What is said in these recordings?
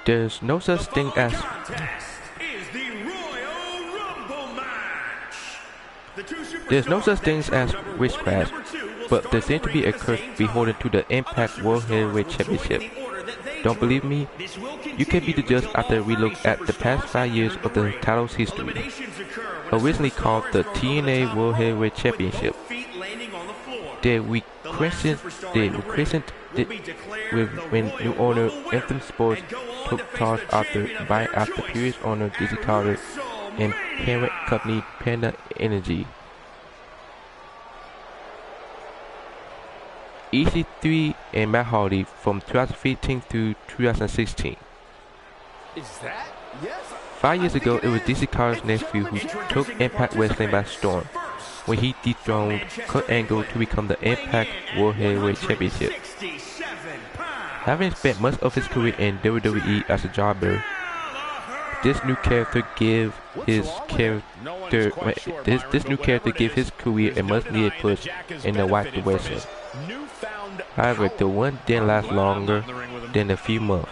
There's no such thing as witchcraft, but there seems to be a curse beholden to the Impact World Heavyweight Championship. Don't believe me? You can be the judge after we look at the past 5 years of the title's history. Originally called the TNA World Heavyweight Championship, they rechristened it when new owner Anthem Sports took charge after buying out the previous owner Dizzy Carter and parent company Panda Energy. EC3 and Matt Hardy from 2015 through 2016. Is that? Yes. 5 years ago, it was DC Carter's nephew who took Impact Wrestling by storm when he dethroned Kurt Angle to become the Impact World Heavyweight Championship. Having spent much of his career in WWE as a jobber, this new character give his career a much-needed push in the right direction. However, the one didn't last longer than a few months,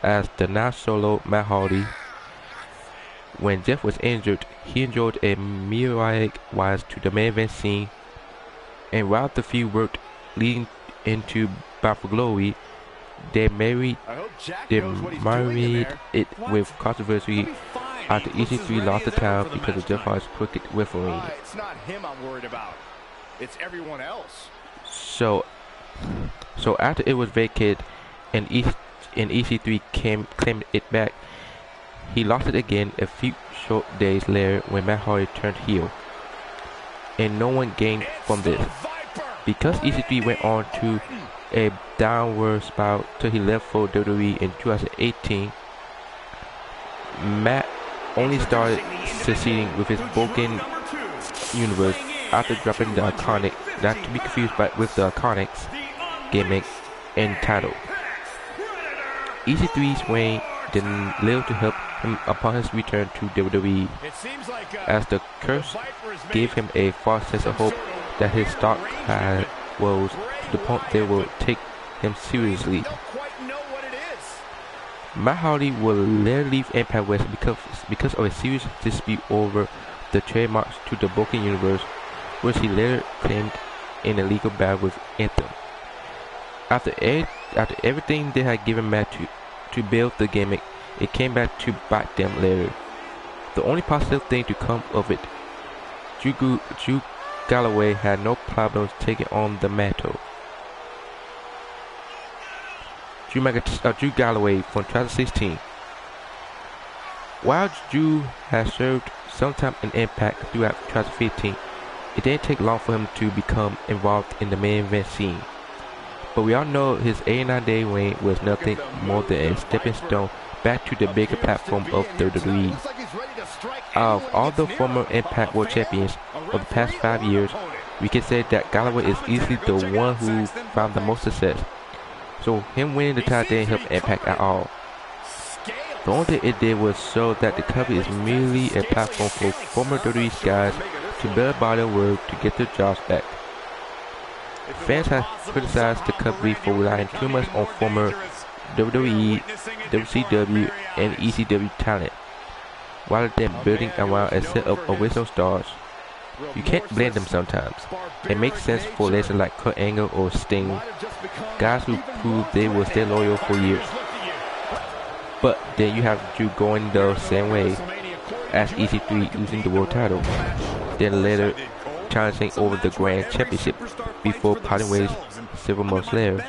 as the now solo Matt Hardy. When Jeff was injured, he enjoyed a myriad rise to the main event scene, and while the feud worked leading into Battle for Glory, they married it with controversy after EC3 lost the title because of Jeff Hardy's crooked refereeing. It's not him I'm worried about. It's everyone else. So after it was vacated and EC3 claimed it back, he lost it again a few short days later when Matt Hardy turned heel. And no one gained from this. Because EC3 went on to a downward spiral till he left for WWE in 2018, Matt only started succeeding with his broken universe after dropping the iconic, not to be confused with the Iconics gimmick and title. EC3's reign did little to help him upon his return to WWE, as the curse gave him a false sense of hope that his stock had rose to the point they will take him seriously. Matt Hardy will later leave Impact West because of a serious dispute over the trademarks to the broken universe, which he later claimed in a legal battle with Anthem. After everything they had given Matt to build the gimmick, it came back to bite them later. The only positive thing to come of it, Drew Galloway had no problems taking on the mantle. Drew Galloway from 2016. While Drew has served some time in Impact throughout 2015, it didn't take long for him to become involved in the main event scene. But we all know his 89-day reign was nothing more than a stepping stone back to the bigger platform of WWE. Of all the former Impact World Champions of the past 5 years, we can say that Galloway is easily the one who found the most success. So him winning the title didn't help Impact at all. The only thing it did was show that the company is merely a platform for former WWE guys to better body their work to get their jobs back. Fans have criticized the company for relying too much on former WWE, WCW, and ECW talent, rather than building around a set of original stars. You can't blame them sometimes. It makes sense for legends like Kurt Angle or Sting, guys who proved they will stay loyal for years. But then you have Drew going the same way as EC3 losing the world title, then later challenging over the Grand Championship before parting ways several months later.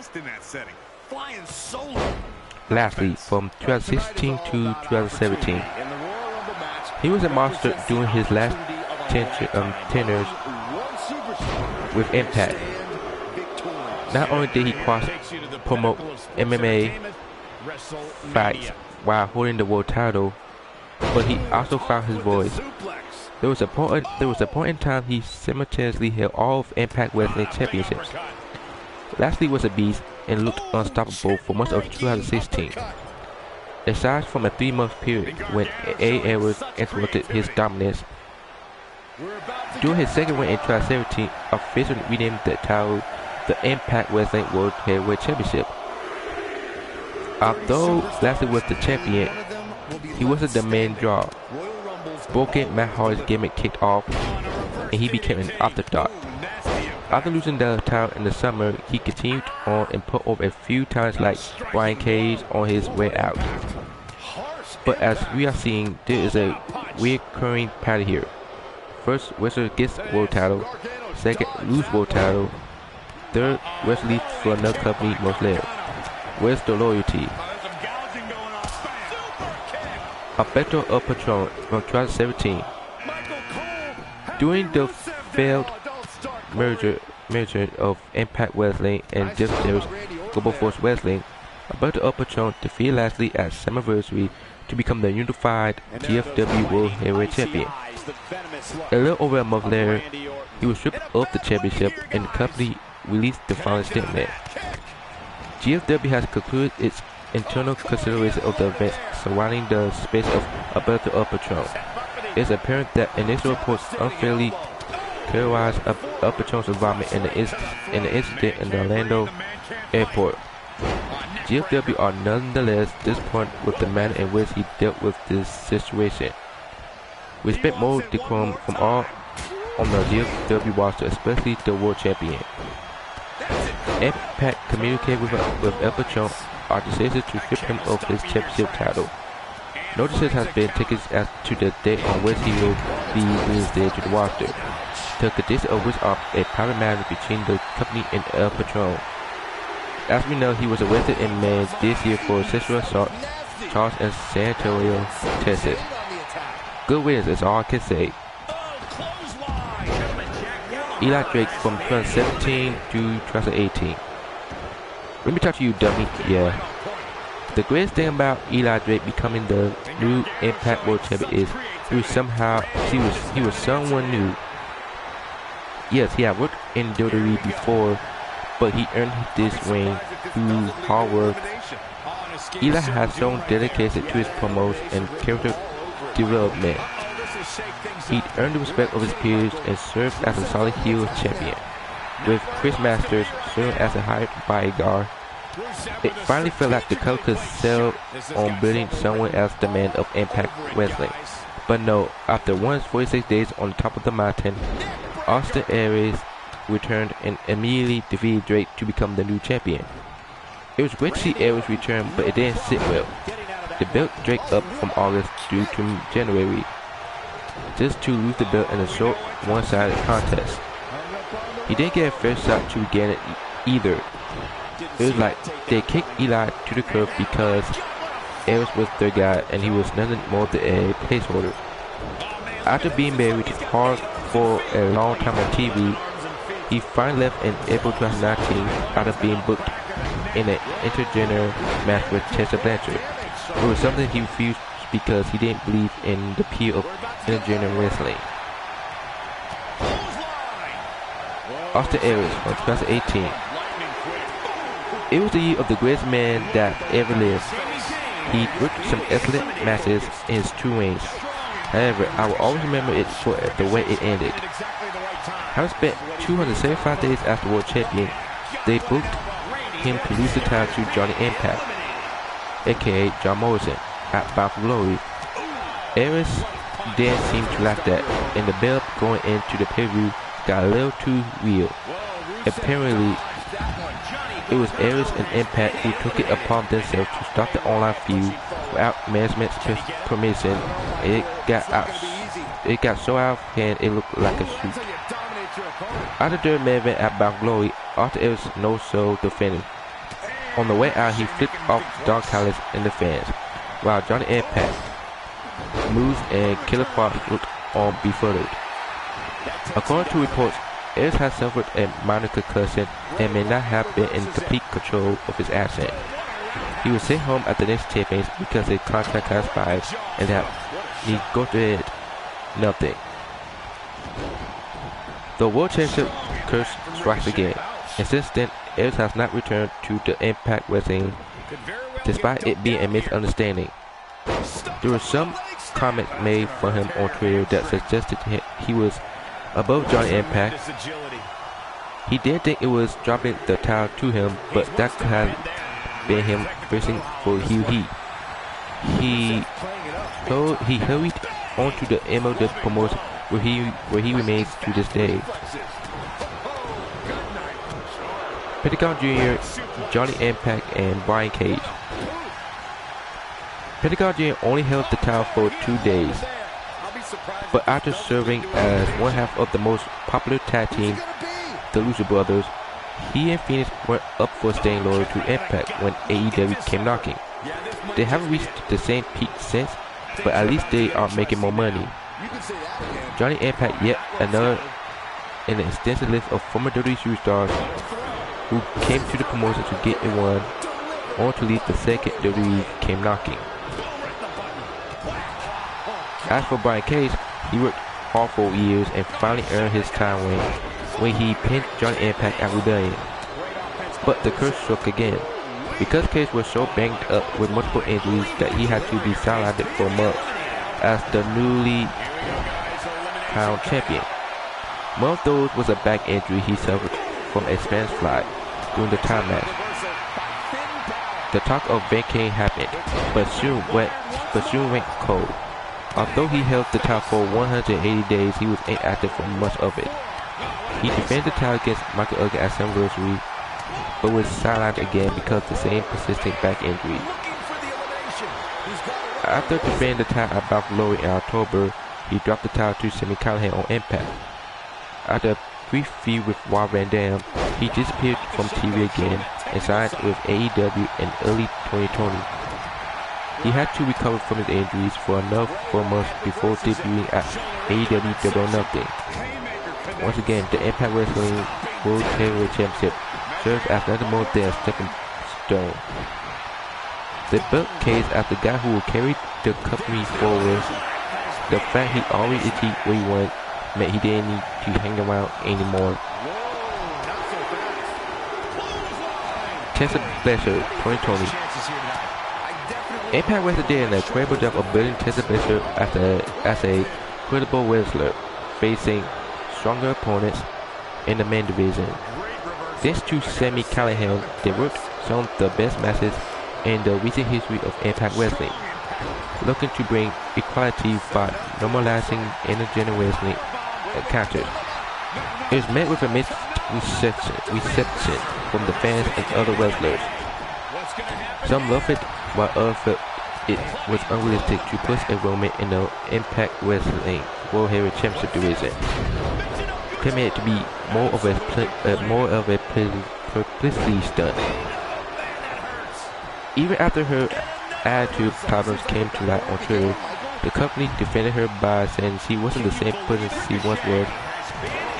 Lastly, from 2016 to 2017, he was a monster during his last tenures with Impact. Not only did he promote MMA fights while holding the world title, but he also found his voice. There was a point in time he simultaneously held all of Impact Wrestling championships. Lashley was a beast and looked unstoppable for much of 2016. Aside from a 3-month period when A Edwards interrupted his dominance, during his second win in 2017, officially renamed the title the Impact Wrestling World Heavyweight Championship. Although Lashley was the champion, he wasn't the main draw. Broken Matt Hardy's gimmick kicked off, and he became an afterthought. After losing the title in the summer, he continued on and put over a few times like Brian Cage on his way out. But as we are seeing, there is a recurring pattern here. First, wrestler gets world title. Second, lose world title. Third, wrestler leaves for another company most later. Where's the loyalty? A better upper Patron from 2017. During the failed merger of Impact Wrestling and WWE's Global Force Wrestling, Alberto El Patron defeated Lashley at Summerversary to become the unified GFW World Heavyweight Champion. A little over a month later, he was stripped of the championship and the company released the following statement. GFW has concluded its internal consideration of the events surrounding the space of Alberto El Patron. It is apparent that initial reports unfairly characterized El Patron's involvement in the incident in the Orlando airport. GFW are nonetheless disappointed with the manner in which he dealt with this situation. We expect more decorum from all on the GFW roster, especially the world champion. Impact communicated with El Patron our decision to strip him of his championship title. No decision has been taken as to the date on which he will be reinstated to the roster. The conditions of which are a private matter between the company and El Patron. As we know, he was arrested in May this year for sexual assault charged in San Antonio, Texas. Good riddance is all I can say. Eli Drake from 2017 to 2018. Let me talk to you, dummy. Yeah. The greatest thing about Eli Drake becoming the new Impact World Champion is he was someone new. Yes, he had worked in WWE before, but he earned this ring through hard work. Eli has shown dedication to his promos and character development. He earned the respect of his peers and served as a solid heel champion, with Chris Masters serving as a hired bodyguard. It finally felt like the company could sell on building someone else the man of Impact Wrestling. But no, after 146 days on top of the mountain, Austin Aries returned and immediately defeated Drake to become the new champion. It was great to see Aries return, but it didn't sit well. They built Drake up from August through to January, just to lose the belt in a short, one-sided contest. He didn't get a fair shot to regain it either. It was like they kicked Eli to the curb because Aries was their guy and he was nothing more than a placeholder. After being married hard for a long time on TV, he finally left in April 2019 after being booked in an intergender match with Tessa Blanchard. It was something he refused because he didn't believe in the appeal of intergender wrestling. Austin Aries from 2018. It was the year of the greatest man that ever lived. He worked some excellent matches in his two reigns. However, I will always remember it for the way it ended. Having spent 275 days after World Champion, they booked him to lose the title to Johnny Impact, aka John Morrison, at Bound for Glory. Aries then seemed to laugh that, and the build going into the pay-per-view got a little too real. Apparently, it was Aries and Impact who took it upon themselves to start the online feud without management's permission. It got so out of hand it looked like a shoot. After the main event at Bound for Glory, Austin Aries no-sold the finish. On the way out, he flipped off Don Callis and the fans, while Johnny Impact, Moose, and Killer Cross looked on befuddled. According to reports, Aries has suffered a minor concussion and may not have been in complete control of his accent. He was sent home at the next tapings because his contract has expired and that he ghosted nothing. The World Championship curse strikes again, and since then, Aries has not returned to the Impact Wrestling, despite it being a misunderstanding. There were some comments made for him on Twitter that suggested he was above Johnny Impact. He did think it was dropping the title to him, but that could have been him racing for heel heat. He hurried onto the MLW promotion where he remains to this day. Pentagon Jr., Johnny Impact, and Brian Cage. Pentagon Jr. only held the title for 2 days, but after serving as one half of the most popular tag team, the Lucha Brothers, he and Phoenix weren't up for staying loyal to Impact when AEW came knocking. They haven't reached the same peak since, but at least they are making more money. Johnny Impact, yet another in an extensive list of former WWE superstars who came to the promotion to get it won, or to leave the second WWE came knocking. As for Brian Cage, he worked hard for years and finally earned his time when he pinned Johnny Impact at Rebellion. But the curse struck again, because Cage was so banged up with multiple injuries that he had to be sidelined for months as the newly crowned champion. One of those was a back injury he suffered from a Spanish fly during the time match. The talk of vacating happened, but soon went cold. Although he held the title for 180 days, he was inactive for much of it. He defended the title against Michael Elgin at Summerversary, but was sidelined again because of the same persistent back injury. After defending the title at Battle Glory in October, he dropped the title to Sami Callihan on Impact. After a brief feud with Rob Van Dam, he disappeared from TV again and signed with AEW in early 2020. He had to recover from his injuries for another 4 months before debuting at AEW Double or Nothing. Once again, the Impact Wrestling World Heavyweight Championship serves as nothing more than a stepping stone. The belt case as the guy who will carry the company forward. The fact he already achieved what he wanted meant he didn't need to hang around anymore. Tessa Blanchard, 2020. Impact Wrestling did an incredible job of building Tessa Blanchard as a credible wrestler, facing stronger opponents in the main division. Thanks to Sami Callihan, they worked some of the best matches in the recent history of Impact Wrestling, looking to bring equality by normalizing intergender wrestling encounters. It was met with a mixed reception from the fans and other wrestlers. Some loved it, while others felt it was unrealistic to push enrollment in the Impact Wrestling World Heavyweight Championship division, claiming it to be more of a publicity stunt. Even after her attitude problems came to light on Twitter, the company defended her by saying she wasn't the same person she once was.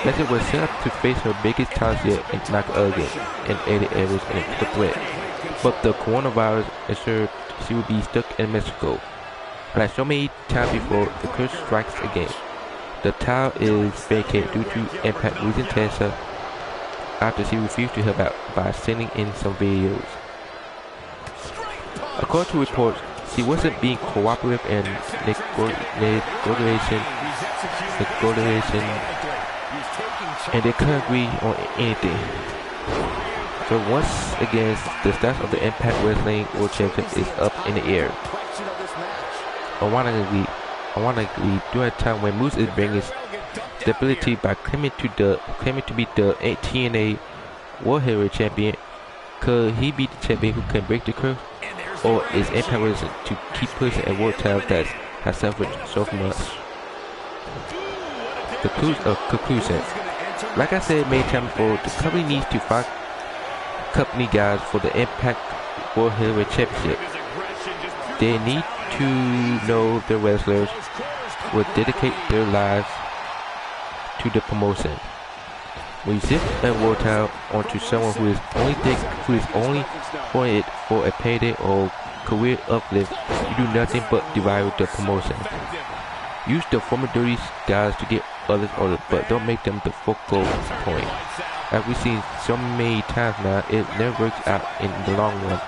Blanchard was set up to face her biggest challenge yet in Michael Elgin and Eddie Edwards in a triple threat, but the coronavirus ensured she would be stuck in Mexico. Like so many times before, the curse strikes again. The title is vacated due to Impact losing Tessa after she refused to help out by sending in some videos. According to reports, she wasn't being cooperative in negotiation, and they couldn't agree on anything. So once again, the status of the Impact Wrestling World Championship is up in the air. Ironically, during a time when Moose is bringing stability by claiming to be the TNA World Heavyweight Champion, could he be the champion who can break the curse? Or is Impact Wrestling to keep pushing a world title that has suffered so much? The conclusion. Like I said many times before, the company needs to find company guys for the Impact World Heavyweight Championship. They need to know their wrestlers will dedicate their lives to the promotion. When you zip a world title onto someone who is only for it for a payday or career uplift, you do nothing but devalue the promotion. Use the former dirty guys to get others over, but don't make them the focal point. As we've seen so many times now, it never works out in the long run.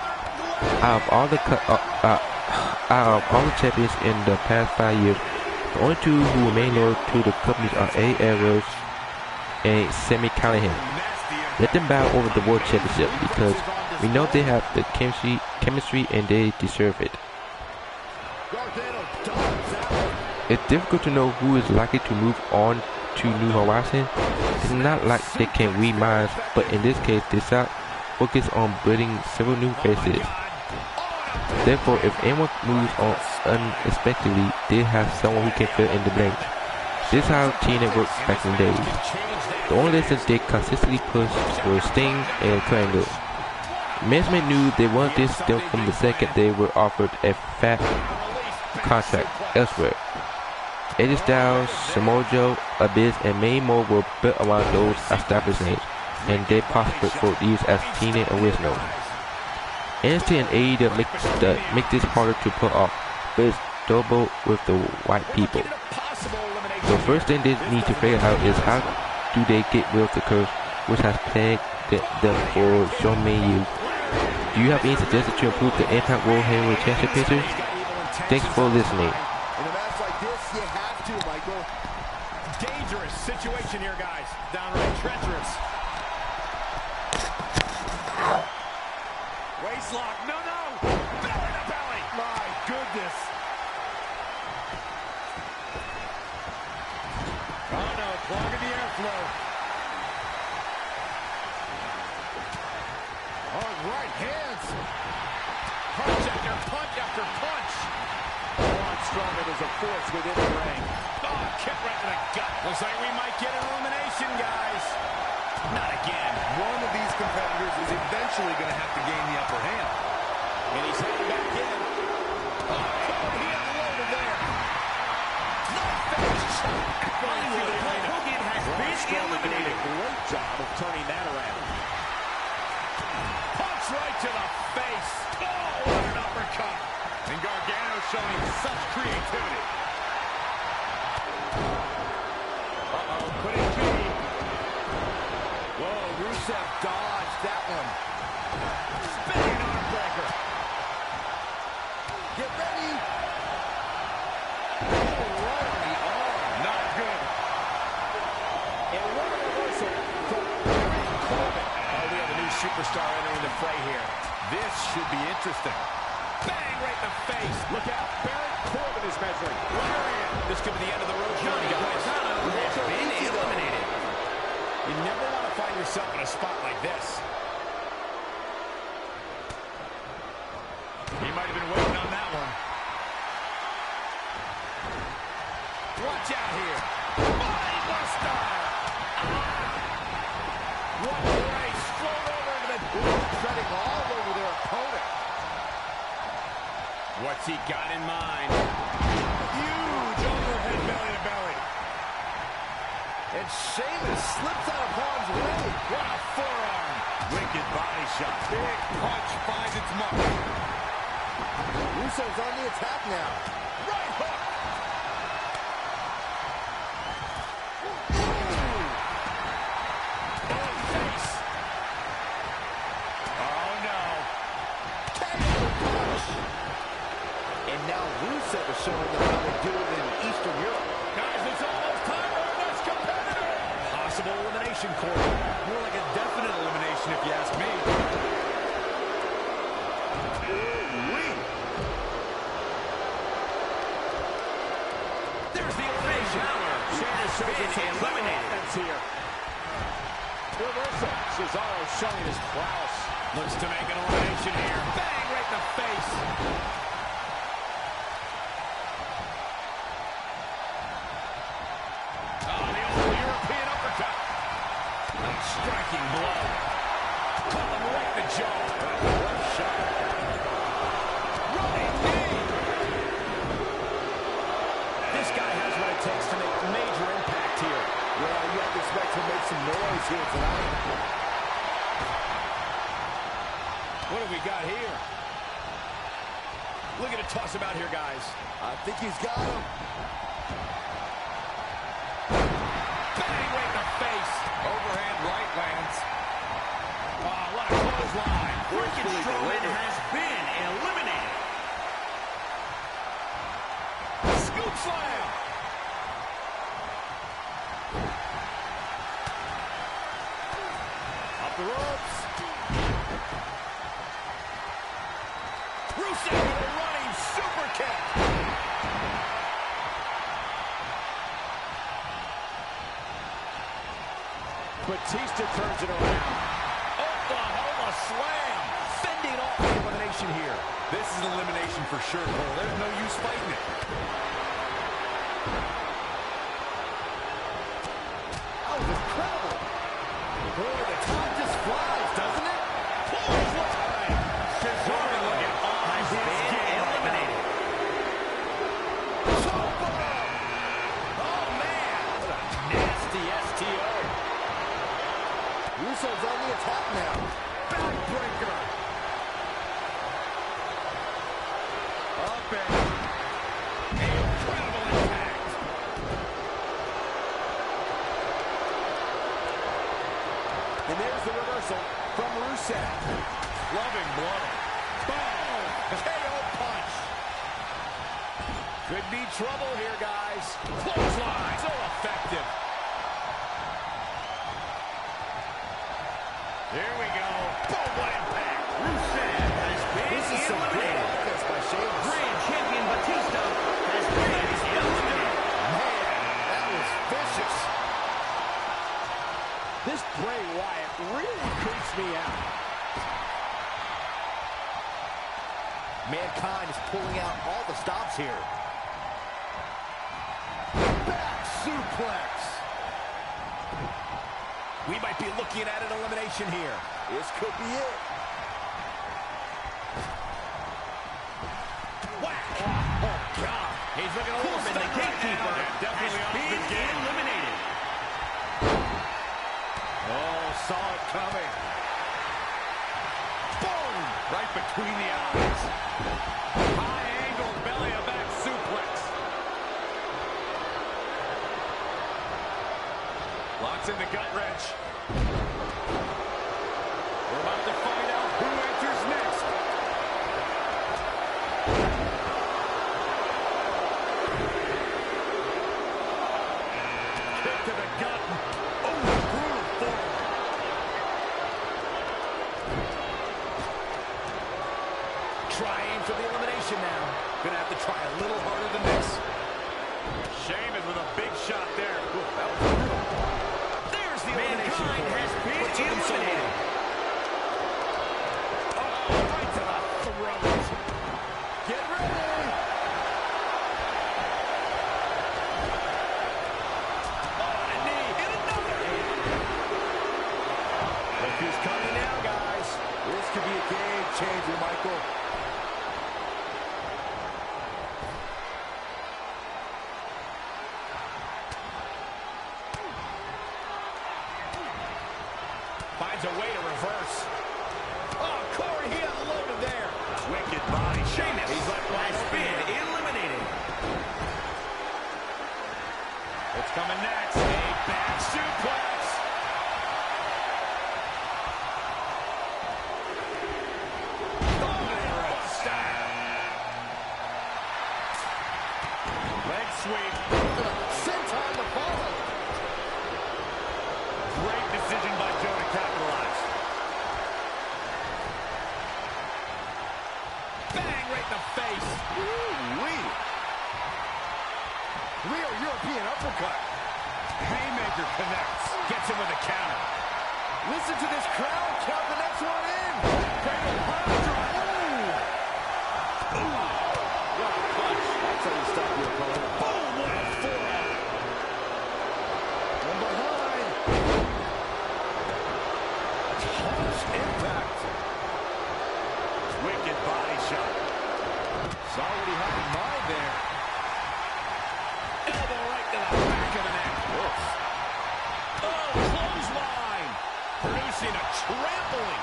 Out of all the champions in the past 5 years, the only two who remain loyal to the companies are Eddie Edwards and Sami Callihan. Let them battle over the World Championship because we know they have the chemistry and they deserve it. It's difficult to know who is likely to move on to New Horizons. It's not like they can read minds, but in this case, they focus on building several new faces. Therefore, if anyone moves on unexpectedly, they have someone who can fill in the blanks. This is how TNA worked back in the days. The only lessons they consistently pushed were Sting and Triangle. Management knew they wanted this still from the second they were offered a fat contract elsewhere. AJ Styles, Samoa Joe, Abyss, and many more were built around those established names, and they prospered for years as TNA Original. NXT and AEW make this harder to pull off, but it's doable with the right people. The first thing they need to figure out is how do they get rid of the curse which has plagued them for so many years. Do you have any suggestions to improve the Impact World Heavyweight Championship pictures? Thanks for listening. In a match like this, you have to, Michael. Dangerous situation here, guys. Downright treacherous. Waist lock. No, no. Belly to belly. My goodness. Oh, no. Clogging the airflow. All right, hands. Punch after punch after punch. Strowman is a force within the ring. Oh, kick right to the gut. Looks like we might get an elimination, guys. Not again. One of these competitors is eventually going to have to gain the upper hand. And he's heading back in. Oh, he unloaded there. No face shot. Hogan has been eliminated. Great job of turning that around. Punch right to the face. Oh, what an uppercut. And Gargano showing such creativity. Uh-oh, put it key. Whoa, Rusev dodged that one. Spinning arm breaker. Get ready. Oh, right on the arm. Not good. And what a reversal from Corbin. Oh, we have a new superstar entering the fray here. This should be interesting. Bang right in the face. Look out. Baron Corbin is measuring. This could be the end of the road. Johnny Gargano has been eliminated. You never want to find yourself in a spot like this. He might have been waiting on that one. Watch out here. Body buster. What a race. Float over into the treading all over their opponent. What's he got in mind? Huge overhead belly to belly. And Sheamus slips out of harm's way. What a forearm. Wicked body shot. Big punch finds its mark. Rusev's on the attack now. Right hook. Oh, face. Oh, no. KO punch. And now Rusev is showing them how to do it in Eastern Europe. Guys, it's almost time for our next competitor. Possible elimination, Corey. More like a definite elimination, if you ask me. There's the elimination. Sheamus shows us a eliminated here. Reversal. Cesaro showing his prowess. Looks to make an elimination here. Bang right in the face. Striking blow. Caught him right in the jaw. What a shot. Running knee. This guy has what it takes to make major impact here. Well, you have to expect to make some noise here tonight. What have we got here? Look at it toss him out here, guys. I think he's got him. Bang right in the face. Overhand right lands. Oh, what a clothesline. Braun Strowman has been eliminated. Scoop slam. Up the ropes. Rusev with a running super kick. Batista turns it around. Oklahoma slam. Fending off the elimination here. This is an elimination for sure, Cole. There's no use fighting it. That was incredible. Boy, the time just flies, doesn't it? Clothesline. Cesaro looking on his game. Eliminated. Oh, man. What a nasty STO. Rusev's on the attack now. Backbreaker. Up and incredible impact. And there's the reversal from Rusev. Loving blow. Boom! KO punch. Could be trouble here, guys. Clothesline. So effective. Here we go. Boom, what impact. Rusev has been This is some great offense by Sheamus. Grand champion Batista has been eliminated. Man, that was vicious. This Bray Wyatt really creeps me out. Mankind is pulling out all the stops here. Back suplex. We might be looking at an elimination here. This could be it. Whack! Oh, God. He's looking a little bit. The gatekeeper has been eliminated. Oh, saw it coming. Boom! Right between the eyes. High angle belly of back suplex. Locks in the gut wrench. We're about to find out who enters next. Kick to the gut. Oh, brutal forward. Trying for the elimination now. Gonna have to try a little harder than this. Sheamus with a big shot there. Ooh, that was brutal. There's the elimination. Mankind has been eliminated. Oh, right to the throat. Get ready. Oh, and a knee. And another. Look who's coming now, guys. This could be a game changer, Michael. Finds a way to reverse. Oh, Corey, he unloaded there. Wicked body shot. He's like has been eliminated. What's coming next? A back suplex. Leg sweep. Senton to follow. Great decision by Joe to capitalize. Bang, right in the face. Woo-wee. Real European uppercut. Haymaker connects. Gets him with a counter. Listen to this crowd count the next one in. Cradle pile driver. Ooh. What a punch. That's how you stop your opponent. Boom, what a forearm. From behind. Harsh impact. Wicked body shot. Saw what he had in mind there. Elbow right to the back of the neck. Oof. Oh, clothesline. Producing a trampling.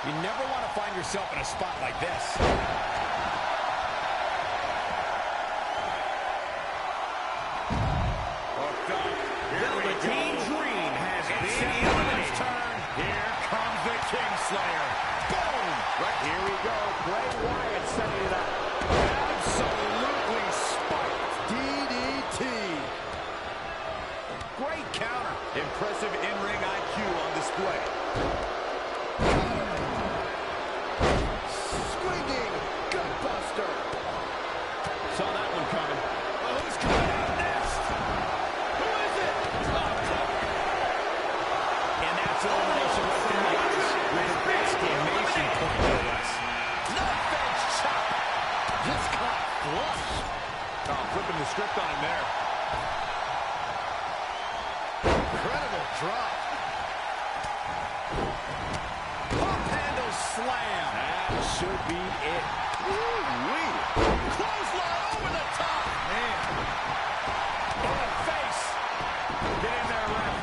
You never want to find yourself in a spot like this. Hooked up. Here we go. Dream has been eliminated. Turn. Here comes the Kingslayer. Boom. Right, here we go. Bray Wyatt setting it up. Absolutely spiked DDT. Great counter. Impressive in-ring IQ on display. Swinging gutbuster. Saw that one coming. Oh, who's coming out next? Who is it? And that's an elimination right there, guys. With an exclamation point, no less. Knife edge chop. Just caught flush. Oh, flipping the script on him there. Incredible drop. Pump handle slam. That should be it. Woo-wee. Clothesline over the top. Man. In the face. Get in there, ref.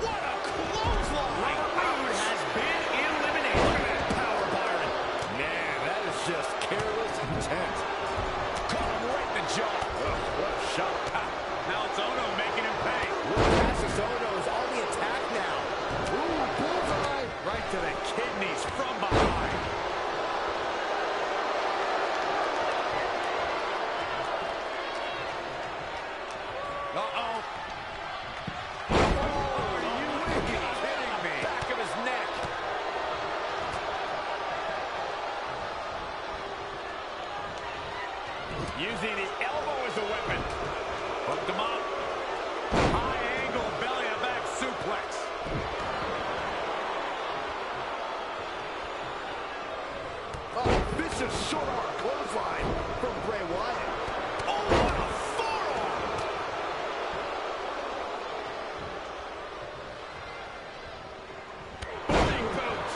What a clothesline. Robert has been eliminated. Look at that power, Byron. Man, that is just careless intent. Caught him right in the jaw. What a shot. Now it's Ono making him pay. Ono is on the attack now. Ooh, bullseye. Right to the kidneys from behind. Uh-oh. Are you kidding me? Back of his neck. Using the elbow as a weapon. Hooked him up. High angle belly to back suplex. Oh, vicious short arm clothesline from Bray Wyatt. Oh, what a forearm! Big boot.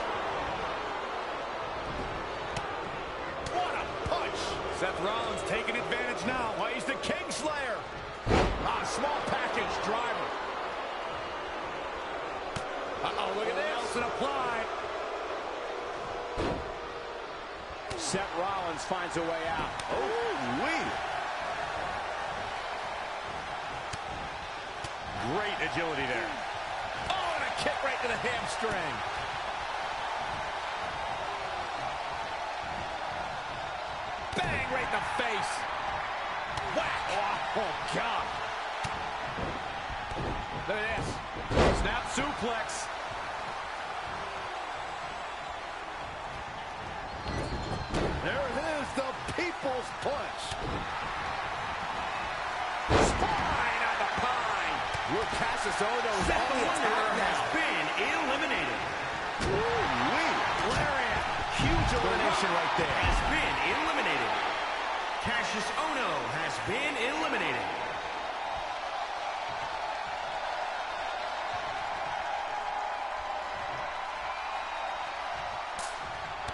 What a punch! Seth Rollins taking advantage now. Why, he's the Kingslayer. Ah, small package driver. Uh-oh, look at this. Nelson applied. Seth Rollins finds a way out. Oh-wee. Great agility there. Oh, and a kick right to the hamstring. Bang right in the face. Whack. Oh, God. Look at this. Snap suplex. There it is, the People's Punch. Spine on the pine. Will Cassius Ohno's on the attack now. Been eliminated. Ooh-wee. Lariat. Huge elimination right there. Has been eliminated. Cassius Ohno has been eliminated.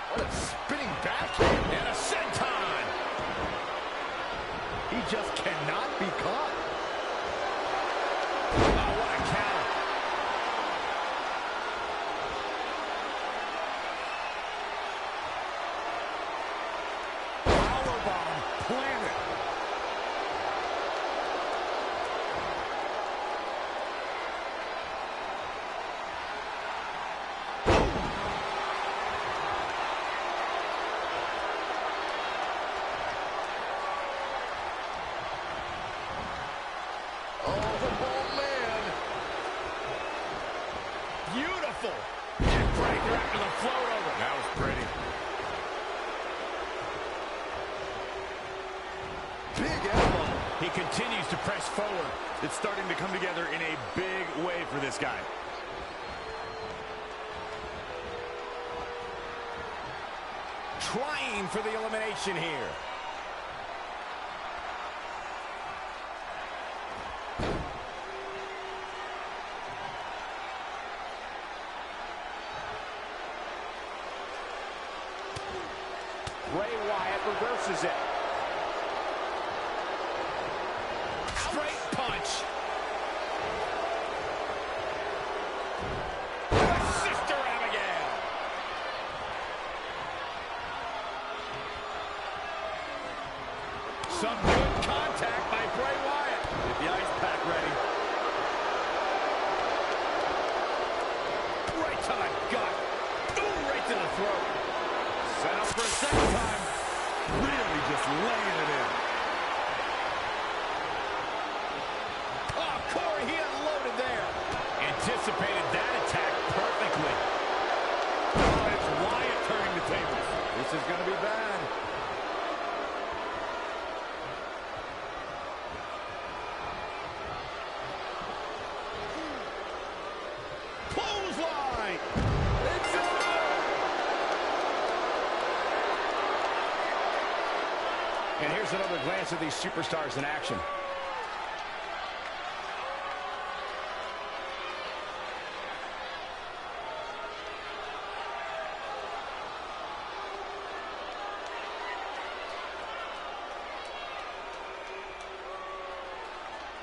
What a spinning backhand and a senton. He just cannot be caught. Oh, what a counter. Powerbomb planted. Beautiful. Neckbreaker after the float over. That was pretty. Big elbow. He continues to press forward. It's starting to come together in a big way for this guy. Trying for the elimination here. Bray Wyatt reverses it. Straight punch. Sister Abigail. Some good contact by Bray Wyatt. Get the ice pack ready. Right to the gut. Ooh, right to the throat. Set up for a second time. Really just laying it in. Oh, Corey, he unloaded there. This is going to be bad. Clothesline. It's over. And here's another glance at these superstars in action.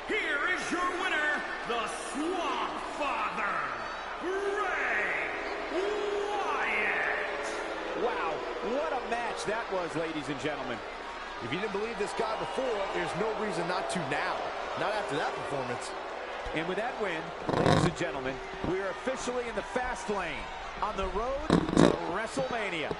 Here is your winner, the Swamp Father, Bray Wyatt. Wow, what a match that was, ladies and gentlemen. If you didn't believe this guy before, there's no reason not to now. Not after that performance. And with that win, ladies and gentlemen, we are officially in the fast lane on the road to WrestleMania.